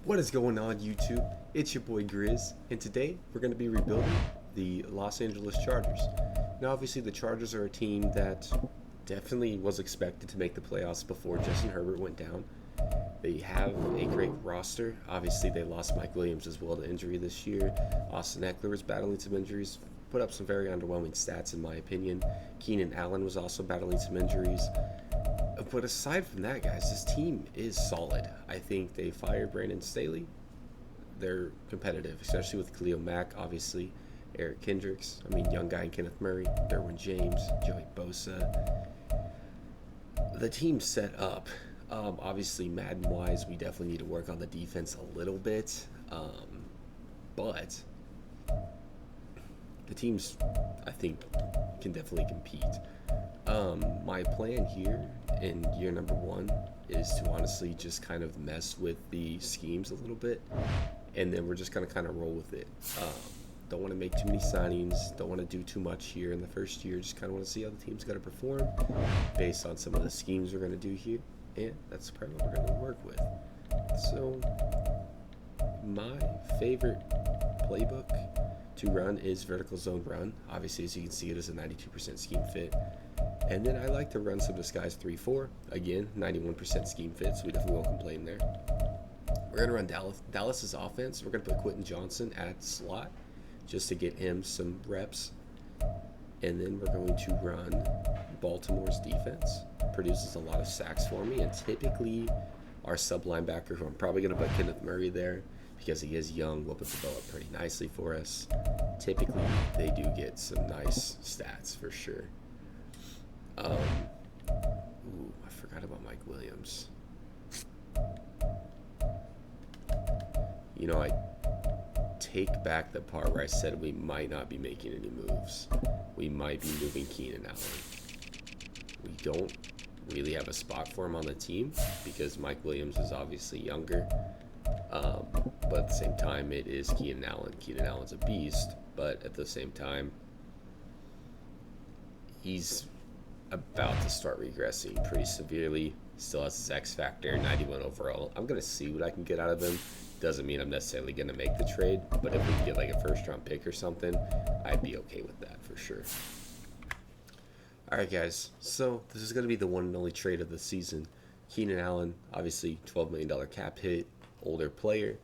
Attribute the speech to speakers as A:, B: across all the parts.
A: What is going on, YouTube? It's your boy Grizz, and today we're going to be rebuilding the Los Angeles Chargers. Now, obviously, the Chargers are a team that definitely was expected to make the playoffs before Justin Herbert went down. They have a great roster. Obviously, they lost Mike Williams as well to injury this year. Austin Ekeler was battling some injuries, put up some very underwhelming stats in my opinion. Keenan Allen was also battling some injuries. But aside from that, guys, this team is solid. I think they fired Brandon Staley. They're competitive, especially with Khalil Mack, obviously, Eric Kendricks. Young guy and Kenneth Murray, Derwin James, Joey Bosa. The team's set up. Obviously, Madden-wise, we definitely need to work on the defense a little bit. But the teams, I think, can definitely compete. My plan here in year number one is to honestly just kind of mess with the schemes a little bit, and then we're just going to kind of roll with it. Don't want to make too many signings, don't want to do too much here in the first year, just kind of want to see how the team's going to perform based on some of the schemes we're going to do here, and that's probably what we're going to work with. So, my favorite playbook to run is vertical zone run. Obviously, as you can see, it is a 92% scheme fit. And then I like to run some disguise 3-4. Again, 91% scheme fit, so we definitely won't complain there. We're going to run Dallas's offense. We're going to put Quentin Johnson at slot just to get him some reps. And then we're going to run Baltimore's defense. Produces a lot of sacks for me. And typically, our sub linebacker, who I'm probably going to put Kenneth Murray there because he is young, will develop pretty nicely for us. Typically, they do get some nice stats for sure. I forgot about Mike Williams. I take back the part where I said we might not be making any moves. We might be moving Keenan Allen. We don't really have a spot for him on the team because Mike Williams is obviously younger. But at the same time, it is Keenan Allen. Keenan Allen's a beast, but at the same time, he's about to start regressing pretty severely. Still has his X factor, 91 overall. I'm going to see what I can get out of him. Doesn't mean I'm necessarily going to make the trade, but if we can get like a first round pick or something, I'd be okay with that for sure. Alright guys, so this is going to be the one and only trade of the season. Keenan Allen, obviously $12 million cap hit, older player.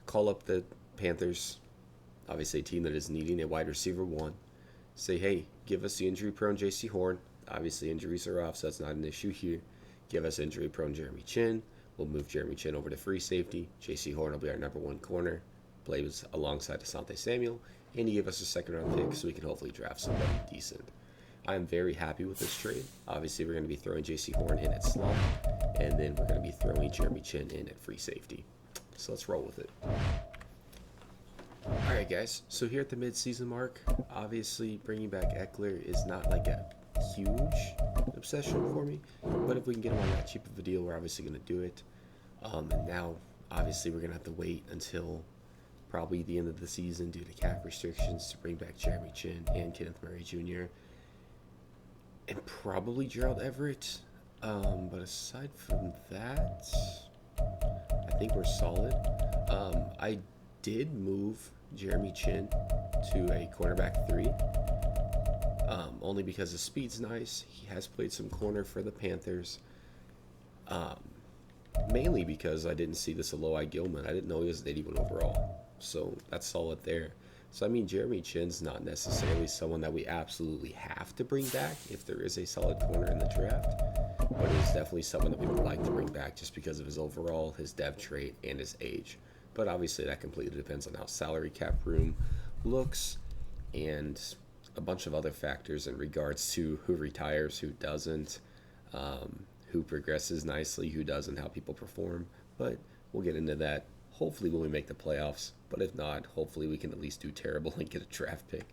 A: Call up the Panthers, obviously a team that is needing a wide receiver one. Say, hey, give us the injury-prone J.C. Horn. Obviously, injuries are off, so that's not an issue here. Give us injury-prone Jeremy Chinn. We'll move Jeremy Chinn over to free safety. J.C. Horn will be our number one corner. Plays alongside Asante Samuel. And he gave us a second-round pick, so we can hopefully draft somebody decent. I am very happy with this trade. Obviously, we're going to be throwing J.C. Horn in at slot, and then we're going to be throwing Jeremy Chinn in at free safety. So let's roll with it. Alright guys, so here at the mid-season mark, obviously bringing back Ekeler is not like a huge obsession for me, but if we can get him on that cheap of a deal, we're obviously going to do it. And now, obviously, we're going to have to wait until probably the end of the season due to cap restrictions to bring back Jeremy Chinn and Kenneth Murray Jr. and probably Gerald Everett. But aside from that, I think we're solid. I did move Jeremy Chinn to a cornerback 3. Only because his speed's nice. He has played some corner for the Panthers. Mainly because I didn't see this Alohi Gilman. I didn't know he was an 81 overall. So that's solid there. So Jeremy Chinn's not necessarily someone that we absolutely have to bring back if there is a solid corner in the draft. But it is definitely someone that we would like to bring back just because of his overall, his dev trait, and his age. But obviously that completely depends on how salary cap room looks and a bunch of other factors in regards to who retires, who doesn't, who progresses nicely, who doesn't, how people perform. But we'll get into that hopefully when we make the playoffs. But if not, hopefully we can at least do terrible and get a draft pick.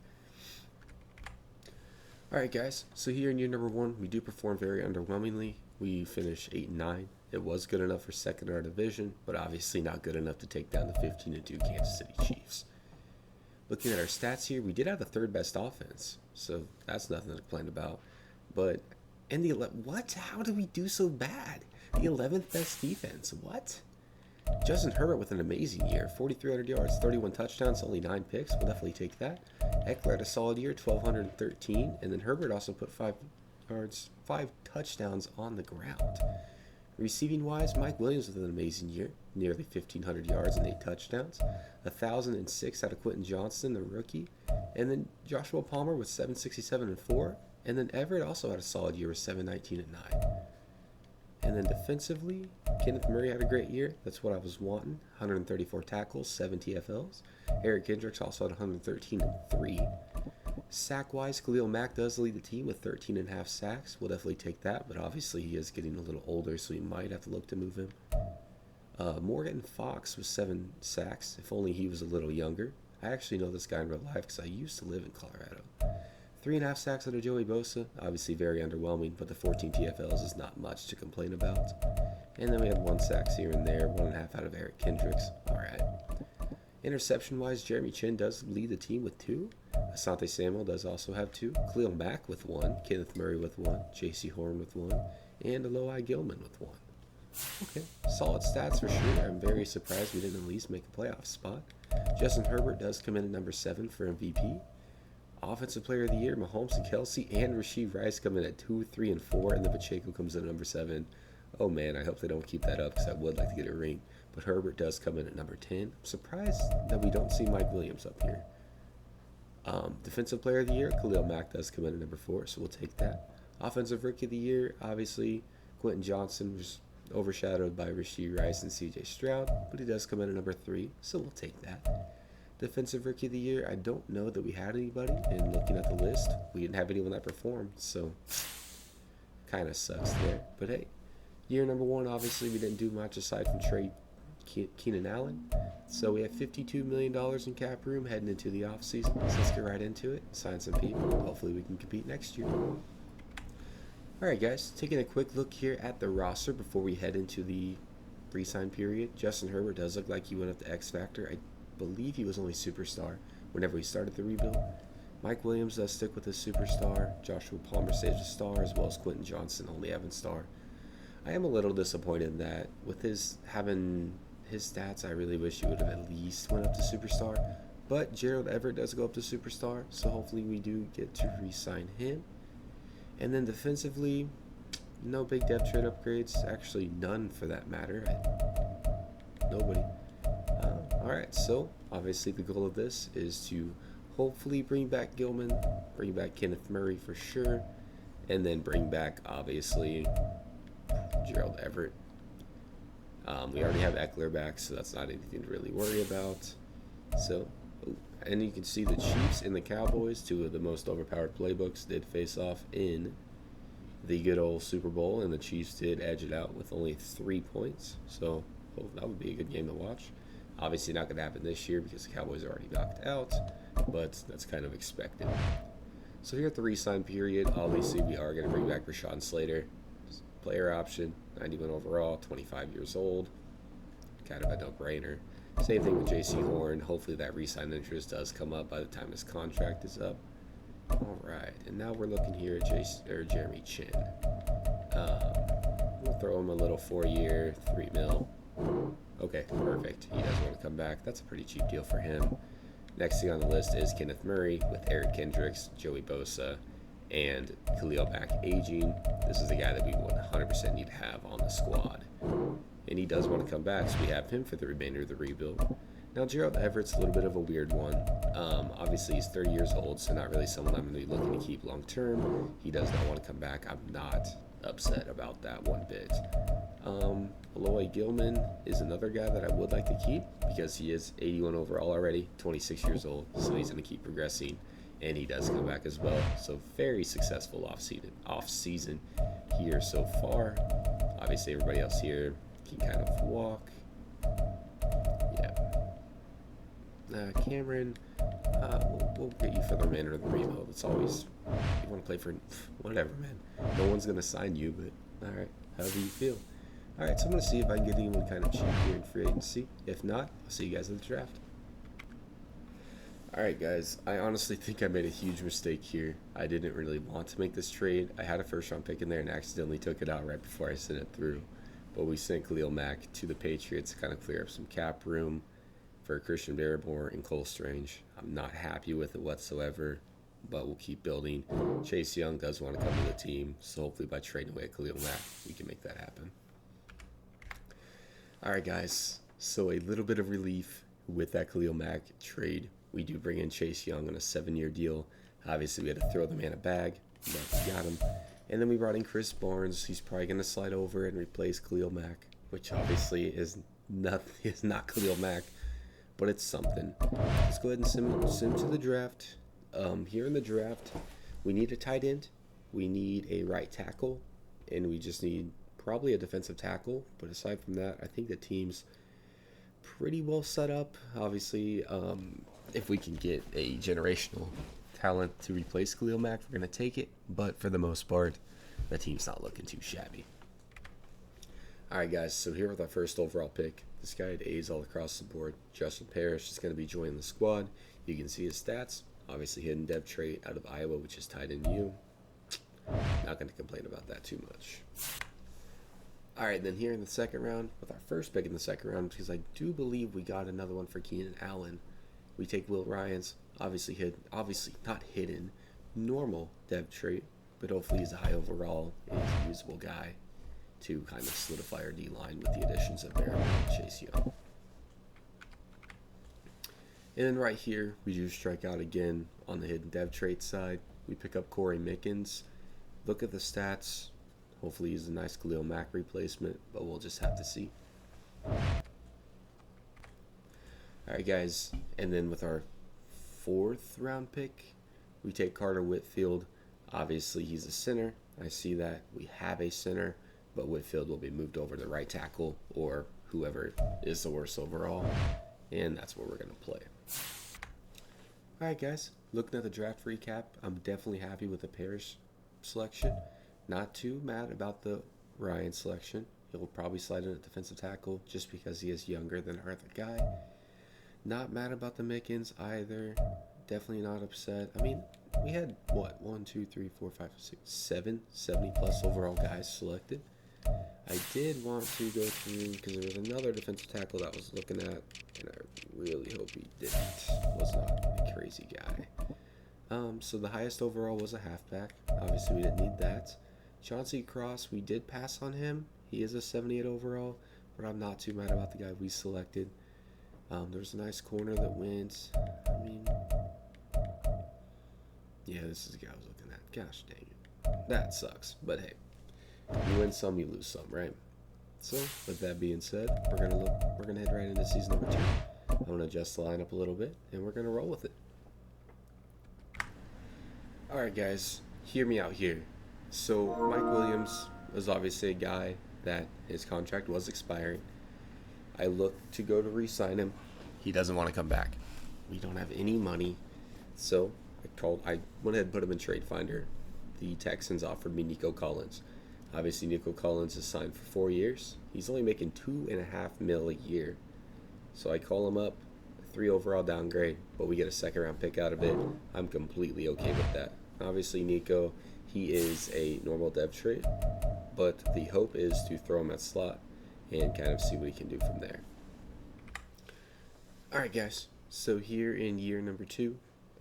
A: Alright guys, so here in year number one, we do perform very underwhelmingly. We finish 8-9. It was good enough for second in our division, but obviously not good enough to take down the 15-2 Kansas City Chiefs. Looking at our stats here, we did have the third best offense, so that's nothing to complain about. But in the what? How did we do so bad? The 11th best defense. What? Justin Herbert with an amazing year, 4,300 yards, 31 touchdowns, only 9 picks. We'll definitely take that. Eckler had a solid year, 1,213, and then Herbert also put 5 touchdowns on the ground. Receiving wise, Mike Williams with an amazing year, nearly 1,500 yards and 8 touchdowns. 1,006 out of Quentin Johnston, the rookie. And then Joshua Palmer with 767 and 4. And then Everett also had a solid year with 719 and 9. And then defensively, Kenneth Murray had a great year. That's what I was wanting. 134 tackles, 7 TFLs. Eric Kendricks also had 113 and 3. Sack-wise, Khalil Mack does lead the team with 13.5 sacks. We'll definitely take that, but obviously he is getting a little older, so we might have to look to move him. Morgan Fox with 7 sacks. If only he was a little younger. I actually know this guy in real life because I used to live in Colorado. 3.5 sacks out of Joey Bosa. Obviously very underwhelming, but the 14 TFLs is not much to complain about. And then we had 1 sacks here and there, 1.5 out of Eric Kendricks. All right. Interception-wise, Jeremy Chin does lead the team with 2. Asante Samuel does also have 2. Khalil Mack with 1. Kenneth Murray with 1. J.C. Horn with 1. And Alohi Gilman with 1. Okay, solid stats for sure. I'm very surprised we didn't at least make a playoff spot. Justin Herbert does come in at number 7 for MVP. Offensive Player of the Year, Mahomes and Kelsey and Rashee Rice come in at 2, 3, and 4, and then Pacheco comes in at number 7. Oh man, I hope they don't keep that up because I would like to get a ring. But Herbert does come in at number 10. I'm surprised that we don't see Mike Williams up here. Defensive Player of the Year, Khalil Mack does come in at number 4, so we'll take that. Offensive Rookie of the Year, obviously, Quentin Johnston was overshadowed by Rashee Rice and CJ Stroud, but he does come in at number 3, so we'll take that. Defensive Rookie of the Year, I don't know that we had anybody, and looking at the list, we didn't have anyone that performed, so kind of sucks there. But hey, year number 1, obviously, we didn't do much aside from trade Keenan Allen. So we have $52 million in cap room heading into the offseason. So let's get right into it, sign some people. Hopefully we can compete next year. Alright guys, taking a quick look here at the roster before we head into the re-sign period. Justin Herbert does look like he went up to X Factor. I believe he was only Superstar whenever we started the rebuild. Mike Williams does stick with his Superstar. Joshua Palmer stays a Star, as well as Quentin Johnston only having Star. I am a little disappointed in that with his having his stats, I really wish he would have at least went up to Superstar. But Gerald Everett does go up to Superstar, so hopefully we do get to re-sign him. And then defensively, no big depth trade upgrades. Actually, none for that matter. Nobody. Alright, so obviously the goal of this is to hopefully bring back Gilman, bring back Kenneth Murray for sure, and then bring back, obviously, Gerald Everett. We already have Eckler back, so that's not anything to really worry about. So, and you can see the Chiefs and the Cowboys, 2 of the most overpowered playbooks, did face off in the good old Super Bowl, and the Chiefs did edge it out with only 3 points. So, that would be a good game to watch. Obviously not going to happen this year because the Cowboys are already knocked out, but that's kind of expected. So here at the re-sign period, obviously we are going to bring back Rashawn Slater. Player option, 91 overall, 25 years old. Kind of a no-brainer. Same thing with J.C. Horn. Hopefully that re-sign interest does come up by the time his contract is up. All right, and now we're looking here at Jeremy Chin. We'll throw him a little 4-year, $3 million. Okay, perfect. He does want to come back. That's a pretty cheap deal for him. Next thing on the list is Kenneth Murray with Eric Kendricks, Joey Bosa, and Khalil Mack aging. This is the guy that we 100% need to have on the squad. And he does want to come back, so we have him for the remainder of the rebuild. Now, Gerald Everett's a little bit of a weird one. Obviously, he's 30 years old, so not really someone I'm going to be looking to keep long term. He does not want to come back. I'm not upset about that one bit. Alohi Gilman is another guy that I would like to keep because he is 81 overall already, 26 years old, so he's going to keep progressing. And he does come back as well. So very successful off season here so far. Obviously everybody else here can kind of walk. Yeah. Cameron, we'll get you for the remainder of the rebuild. It's always, you want to play for whatever, man. No one's going to sign you, but all right, however you feel. All right, so I'm going to see if I can get anyone kind of cheap here in free agency. If not, I'll see you guys at the draft. Alright guys, I honestly think I made a huge mistake here. I didn't really want to make this trade. I had a first round pick in there and accidentally took it out right before I sent it through. but we sent Khalil Mack to the Patriots to kind of clear up some cap room for Christian Barrymore and Cole Strange. I'm not happy with it whatsoever, but we'll keep building. Chase Young does want to come to the team, so hopefully by trading away Khalil Mack, we can make that happen. All right, guys. So a little bit of relief with that Khalil Mack trade. We do bring in Chase Young on a 7-year deal. Obviously, we had to throw the man a bag, but we got him. And then we brought in Chris Barnes. He's probably going to slide over and replace Khalil Mack, which obviously is not Khalil Mack, but it's something. Let's go ahead and sim to the draft. Here in the draft, we need a tight end, we need a right tackle, and we just need probably a defensive tackle. But aside from that, I think the team's pretty well set up. Obviously, if we can get a generational talent to replace Khalil Mack, we're going to take it. But for the most part, the team's not looking too shabby. All right, guys, so here with our first overall pick, this guy had A's all across the board. Justin Parrish is going to be joining the squad. You can see his stats. Obviously, hidden depth trait out of Iowa, which is tied into you. Not going to complain about that too much. All right, then here in the second round, with our first pick in the second round, because I do believe we got another one for Keenan Allen, we take Will Ryan's, obviously not hidden, normal depth trait, but hopefully he's a high overall and he's a usable guy to kind of solidify our D-line with the additions of Barrymore and Chase Young. And then right here, we do strike out again on the hidden dev trait side. We pick up Corey Mickens. Look at the stats. Hopefully he's a nice Khalil Mack replacement, but we'll just have to see. Alright, guys, and then with our fourth round pick, we take Carter Whitfield. Obviously, he's a center. I see that we have a center, but Whitfield will be moved over to right tackle or whoever is the worst overall, and that's where we're going to play. Alright, guys, looking at the draft recap, I'm definitely happy with the Parrish selection. Not too mad about the Ryan selection. He'll probably slide in at defensive tackle just because he is younger than our other guy. Not mad about the Mickens either. Definitely not upset. I mean, we had, 7 70-plus overall guys selected. I did want to go through, because there was another defensive tackle that I was looking at, and I really hope he was not a crazy guy. So the highest overall was a halfback. Obviously, we didn't need that. Chauncey Cross, we did pass on him. He is a 78 overall, but I'm not too mad about the guy we selected. There's a nice corner that went. I mean, yeah, this is the guy I was looking at. Gosh dang it. That sucks, but hey. You win some, you lose some, right? So, with that being said, we're gonna head right into season number 2. I'm gonna adjust the lineup a little bit, and we're gonna roll with it. All right, guys, hear me out here. So, Mike Williams was obviously a guy that his contract was expiring. I looked to go to re-sign him. He doesn't want to come back. We don't have any money, so I went ahead and put him in Trade Finder. The Texans offered me Nico Collins. Obviously, Nico Collins is signed for 4 years. He's only making $2.5 million a year. So I call him up, 3 overall downgrade, but we get a second-round pick out of it. I'm completely okay with that. Obviously, Nico, he is a normal dev trait, but the hope is to throw him at slot and kind of see what he can do from there. All right, guys. So here in year number 2,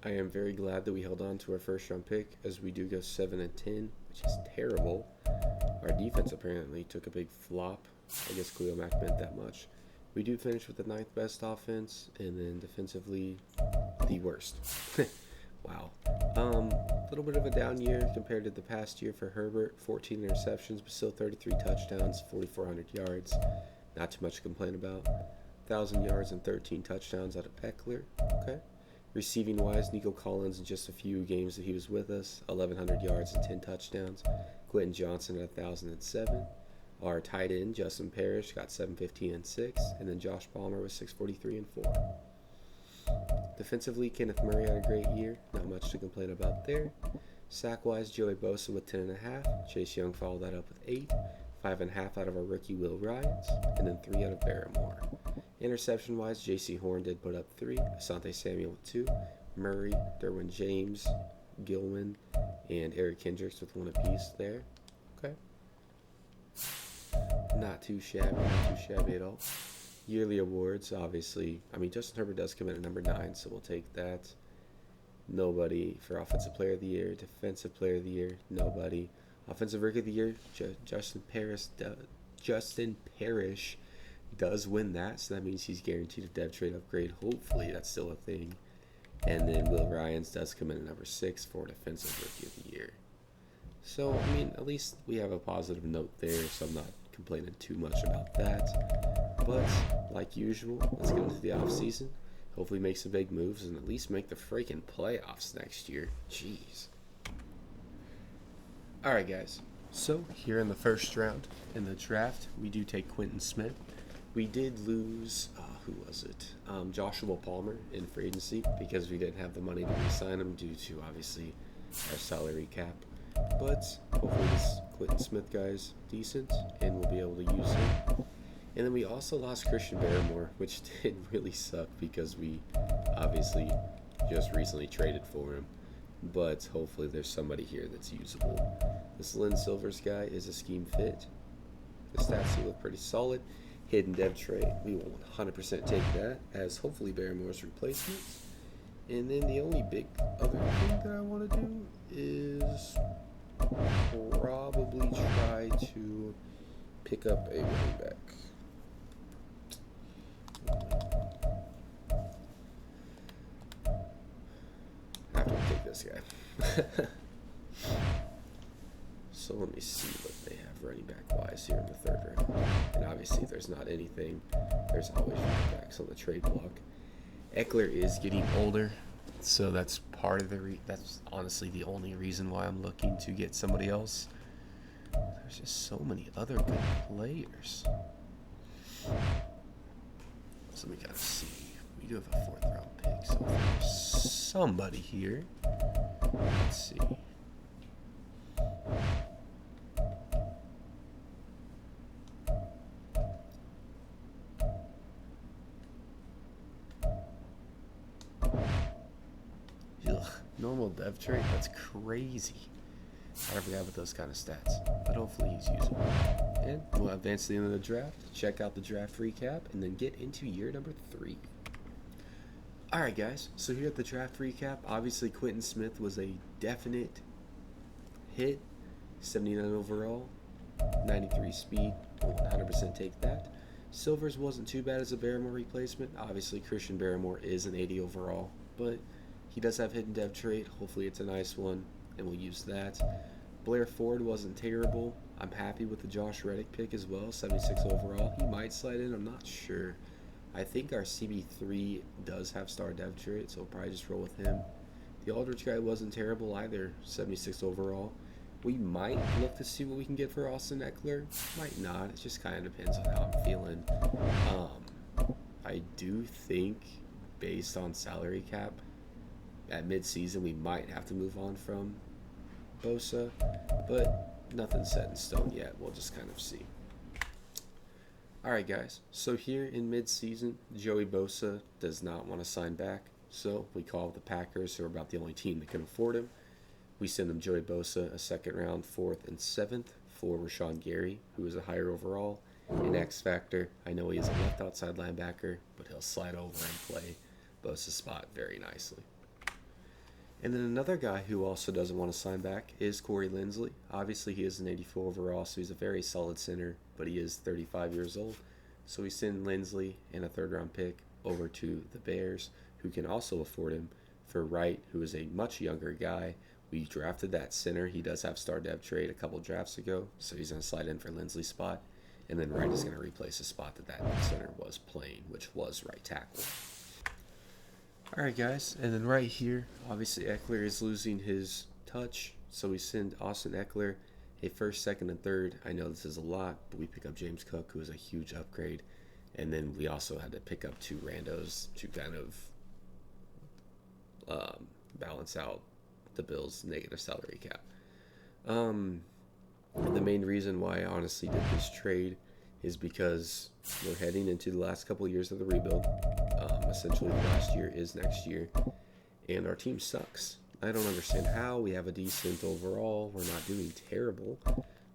A: I am very glad that we held on to our first-round pick, as we do go 7-10, which is terrible. Our defense apparently took a big flop. I guess Khalil Mack meant that much. We do finish with the 9th best offense, and then defensively, the worst. Wow. A little bit of a down year compared to the past year for Herbert. 14 interceptions, but still 33 touchdowns, 4,400 yards. Not too much to complain about. 1,000 yards and 13 touchdowns out of Eckler. Okay. Receiving wise, Nico Collins in just a few games that he was with us, 1,100 yards and 10 touchdowns. Quentin Johnson at 1,007. Our tight end, Justin Parrish, got 715 and 6. And then Josh Palmer was 643 and 4. Defensively, Kenneth Murray had a great year. Not much to complain about there. Sack-wise, Joey Bosa with 10.5. Chase Young followed that up with 8. 5.5 out of our rookie Will Ryans. And then 3 out of Barrymore. Interception-wise, J.C. Horn did put up 3. Asante Samuel with 2. Murray, Derwin James, Gilman, and Eric Kendricks with 1 apiece there. Okay. Not too shabby, not too shabby at all. Yearly awards, obviously. I mean, Justin Herbert does come in at number 9, so we'll take that. Nobody for Offensive Player of the Year. Defensive Player of the Year, nobody. Offensive Rookie of the Year, Justin Parrish does win that, so that means he's guaranteed a dev trade upgrade. Hopefully that's still a thing. And then Will Ryans does come in at number 6 for Defensive Rookie of the Year. So, I mean, at least we have a positive note there, so I'm not complaining too much about that. But, like usual, let's get into the offseason. Hopefully make some big moves and at least make the freaking playoffs next year. Jeez. Alright, guys. So, here in the first round in the draft, we do take Quentin Smith. We did lose, who was it? Joshua Palmer in free agency because we didn't have the money to re-sign him due to, obviously, our salary cap. But hopefully this Quentin Smith guy is decent and we'll be able to use him. And then we also lost Christian Barmore, which did really suck because we obviously just recently traded for him. But hopefully there's somebody here that's usable. This Lynn Silvers guy is a scheme fit. The stats do look pretty solid. Hidden dev trade, we will 100% take that as hopefully Barmore's replacement. And then the only big other thing that I want to do is probably try to pick up a running back. I have to take this guy. So let me see what they have running back wise here in the third round. And obviously if there's not anything, there's always running backs on the trade block. Eckler is getting older, so that's part of that's honestly the only reason why I'm looking to get somebody else. There's just so many other good players. So we gotta see. We do have a 4th round pick, so there's somebody here. Let's see. Normal dev trait? That's crazy. I forgot with those kind of stats. But hopefully he's usable. And we'll advance to the end of the draft, check out the draft recap, and then get into year number 3. Alright guys, so here at the draft recap, obviously Quentin Smith was a definite hit. 79 overall, 93 speed, we'll 100% take that. Silvers wasn't too bad as a Barmore replacement. Obviously Christian Barmore is an 80 overall, but he does have hidden dev trait. Hopefully it's a nice one, and we'll use that. Blair Ford wasn't terrible. I'm happy with the Josh Reddick pick as well, 76 overall. He might slide in, I'm not sure. I think our CB3 does have star dev trait, so we'll probably just roll with him. The Aldridge guy wasn't terrible either, 76 overall. We might look to see what we can get for Austin Eckler. Might not. It just kind of depends on how I'm feeling. I do think, based on salary cap, at mid-season we might have to move on from Bosa, but nothing's set in stone yet. We'll just kind of see. Alright guys, so here in mid-season, Joey Bosa does not want to sign back, so we call the Packers, who are about the only team that can afford him. We send them Joey Bosa, a 2nd round, 4th, and 7th for Rashawn Gary, who is a higher overall. An X Factor. I know he is a left outside linebacker, but he'll slide over and play Bosa's spot very nicely. And then another guy who also doesn't want to sign back is Corey Linsley. Obviously, he is an 84 overall, so he's a very solid center, but he is 35 years old. So we send Linsley and a 3rd round pick over to the Bears, who can also afford him, for Wright, who is a much younger guy. We drafted that center. He does have star dev trade a couple drafts ago, so he's going to slide in for Linsley's spot. And then Wright is going to replace the spot that center was playing, which was right tackle. Alright guys, and then right here, obviously Eckler is losing his touch, so we send Austin Eckler a 1st, 2nd, and 3rd. I know this is a lot, but we pick up James Cook, who is a huge upgrade, and then we also had to pick up 2 randos to kind of balance out the Bills' negative salary cap. The main reason why I honestly did this trade is because we're heading into the last couple of years of the rebuild. Essentially, the last year is next year, and our team sucks. I don't understand how. We have a decent overall. We're not doing terrible.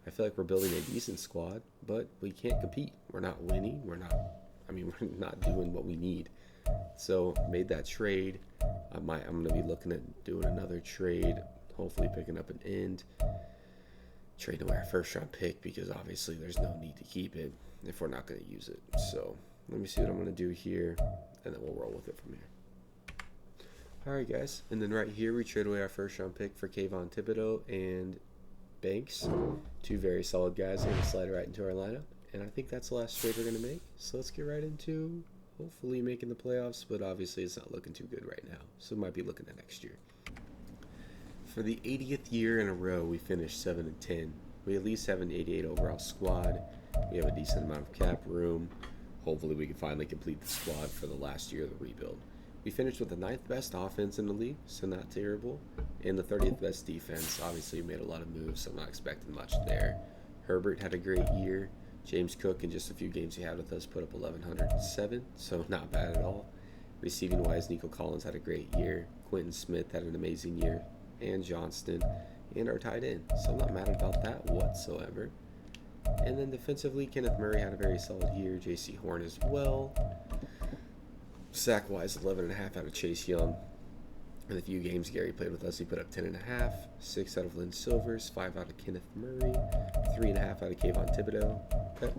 A: I feel like we're building a decent squad, but we can't compete. We're not winning. We're not doing what we need. So made that trade. I'm going to be looking at doing another trade, hopefully picking up an end. Trading away our first round pick because obviously there's no need to keep it if we're not going to use it. So let me see what I'm going to do here, and then we'll roll with it from here. Alright guys, and then right here we trade away our first round pick for Kayvon Thibodeau and Banks. Two very solid guys. They're going to slide right into our lineup, and I think that's the last trade we're going to make. So let's get right into hopefully making the playoffs, but obviously it's not looking too good right now. So we might be looking at next year. For the 80th year in a row, we finished 7-10. We at least have an 88 overall squad. We have a decent amount of cap room. Hopefully we can finally complete the squad for the last year of the rebuild. We finished with the 9th best offense in the league, so not terrible, and the 30th best defense. Obviously we made a lot of moves, so I'm not expecting much there. Herbert had a great year. James Cook, in just a few games he had with us, put up 1,107, so not bad at all. Receiving wise, Nico Collins had a great year. Quentin Smith had an amazing year, and Johnston, and our tight end. So I'm not mad about that whatsoever. And then defensively, Kenneth Murray had a very solid year. J.C. Horn as well. Sack-wise, 11.5 out of Chase Young. In the few games Gary played with us, he put up 10.5. 6 out of Lynn Silvers. 5 out of Kenneth Murray. 3.5 out of Kayvon Thibodeau. Okay.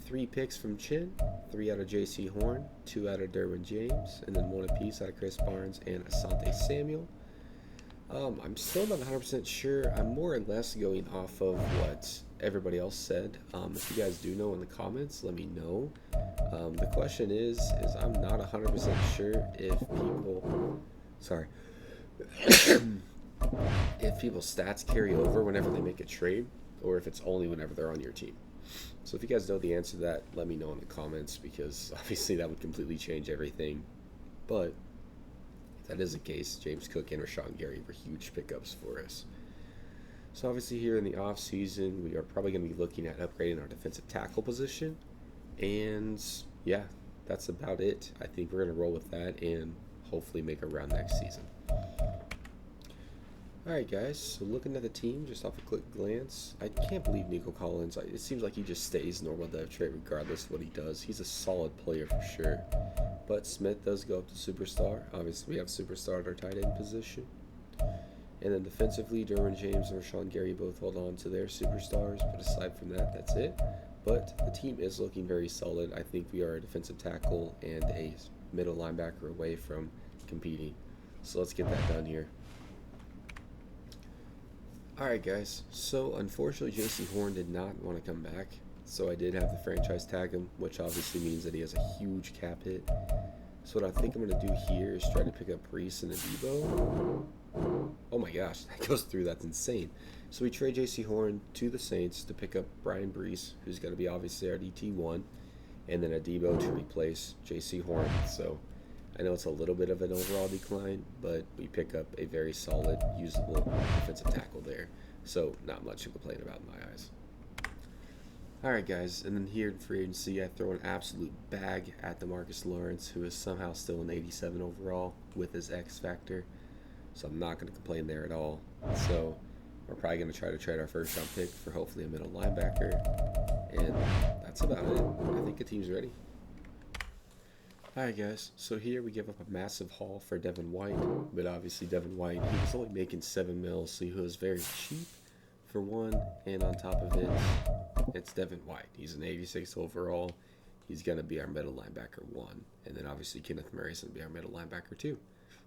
A: 3 picks from Chin. 3 out of J.C. Horn. 2 out of Derwin James. And then 1 apiece out of Chris Barnes and Asante Samuel. I'm still not 100% sure. I'm more or less going off of what everybody else said. If you guys do know in the comments, let me know. The question is I'm not 100% sure if if people's stats carry over whenever they make a trade, or if it's only whenever they're on your team. So if you guys know the answer to that, let me know in the comments, because obviously that would completely change everything. But if that is the case, James Cook and Rashawn Gary were huge pickups for us. So obviously here in the off season, we are probably going to be looking at upgrading our defensive tackle position. And yeah, that's about it. I think we're going to roll with that and hopefully make a run next season. Alright guys, so looking at the team just off a quick glance, I can't believe Nico Collins. It seems like he just stays normal dev trait regardless of what he does. He's a solid player for sure. But Smith does go up to superstar. Obviously we have superstar at our tight end position. And then defensively, Derwin James and Rashawn Gary both hold on to their superstars. But aside from that, that's it. But the team is looking very solid. I think we are a defensive tackle and a middle linebacker away from competing. So let's get that done here. Alright guys, so unfortunately J.C. Horn did not want to come back, so I did have to franchise tag him, which obviously means that he has a huge cap hit. So what I think I'm going to do here is try to pick up Breece and Adebo. Oh my gosh, that goes through, that's insane. So we trade J.C. Horn to the Saints to pick up Brian Breece, who's going to be obviously our DT1, and then Adebo to replace J.C. Horn. So I know it's a little bit of an overall decline, but we pick up a very solid, usable defensive tackle there. So not much to complain about in my eyes. Alright guys, and then here in free agency, I throw an absolute bag at DeMarcus Lawrence, who is somehow still an 87 overall with his X factor. So I'm not going to complain there at all. So we're probably going to try to trade our first round pick for hopefully a middle linebacker. And that's about it. I think the team's ready. Alright guys, so here we give up a massive haul for Devin White, but obviously Devin White, he was only making 7 mil, so he was very cheap for one, and on top of it, it's Devin White. He's an 86 overall. He's going to be our middle linebacker 1, and then obviously Kenneth Murray's going to be our middle linebacker 2.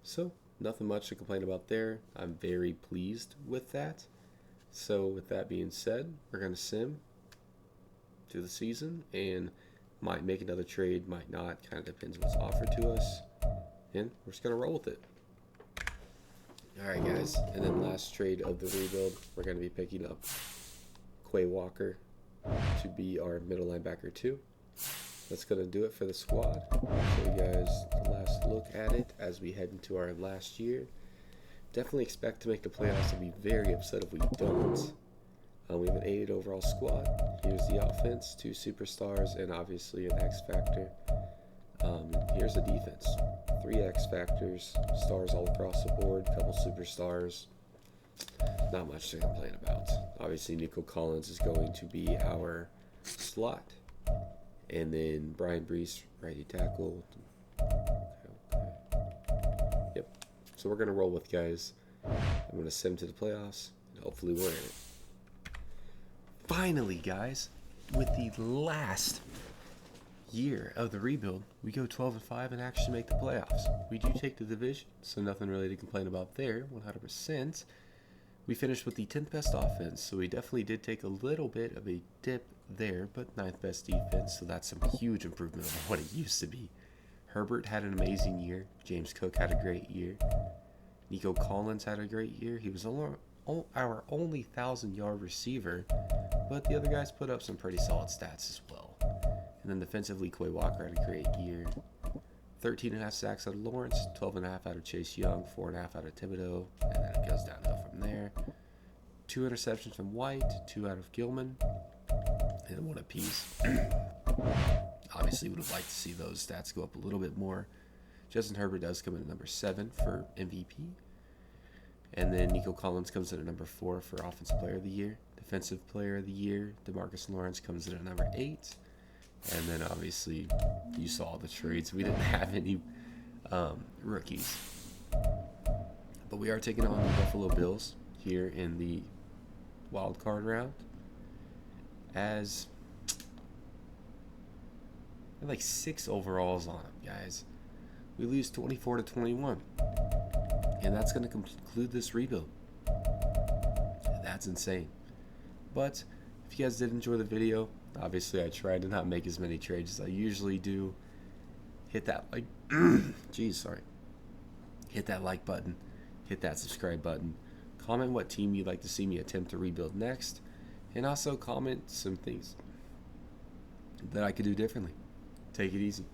A: So, nothing much to complain about there. I'm very pleased with that. So, with that being said, we're going to sim to the season, and might make another trade, might not. Kind of depends what's offered to us. And we're just going to roll with it. Alright guys, and then last trade of the rebuild, we're going to be picking up Quay Walker to be our middle linebacker 2. That's going to do it for the squad. Show you guys the last look at it as we head into our last year. Definitely expect to make the playoffs. I'll be very upset if we don't. We have an 88 overall squad. Here's the offense, 2 superstars, and obviously an X factor. Here's the defense, 3 X factors, stars all across the board, couple superstars. not much to complain about. Obviously, Nico Collins is going to be our slot. And then Brian Brees, righty tackle. Okay. Yep. So we're going to roll with, guys. I'm going to send him to the playoffs, and hopefully we're in it. Finally, guys, with the last year of the rebuild, we go 12-5 and actually make the playoffs. We do take the division, so nothing really to complain about there, 100%. We finished with the 10th best offense, so we definitely did take a little bit of a dip there, but 9th best defense, so that's some huge improvement over what it used to be. Herbert had an amazing year. James Cook had a great year. Nico Collins had a great year. He was our only 1,000-yard receiver, but the other guys put up some pretty solid stats as well. And then defensively, Quay Walker had a great year. 13.5 sacks out of Lawrence, 12.5 out of Chase Young, 4.5 out of Thibodeau, and then it goes downhill from there. 2 interceptions from White, 2 out of Gilman, and 1 apiece. Obviously, would have liked to see those stats go up a little bit more. Justin Herbert does come in at number 7 for MVP. And then Nico Collins comes in at number 4 for Offensive Player of the Year. Defensive Player of the Year, DeMarcus Lawrence comes in at number 8. And then obviously, you saw the trades. We didn't have any rookies. But we are taking on the Buffalo Bills here in the wild card round. As like 6 overalls on them, guys. We lose 24-21. And that's going to conclude this rebuild. That's insane. But if you guys did enjoy the video, obviously I tried to not make as many trades as I usually do. Hit that like, hit that like button. Hit that subscribe button. Comment what team you'd like to see me attempt to rebuild next. And also comment some things that I could do differently. Take it easy.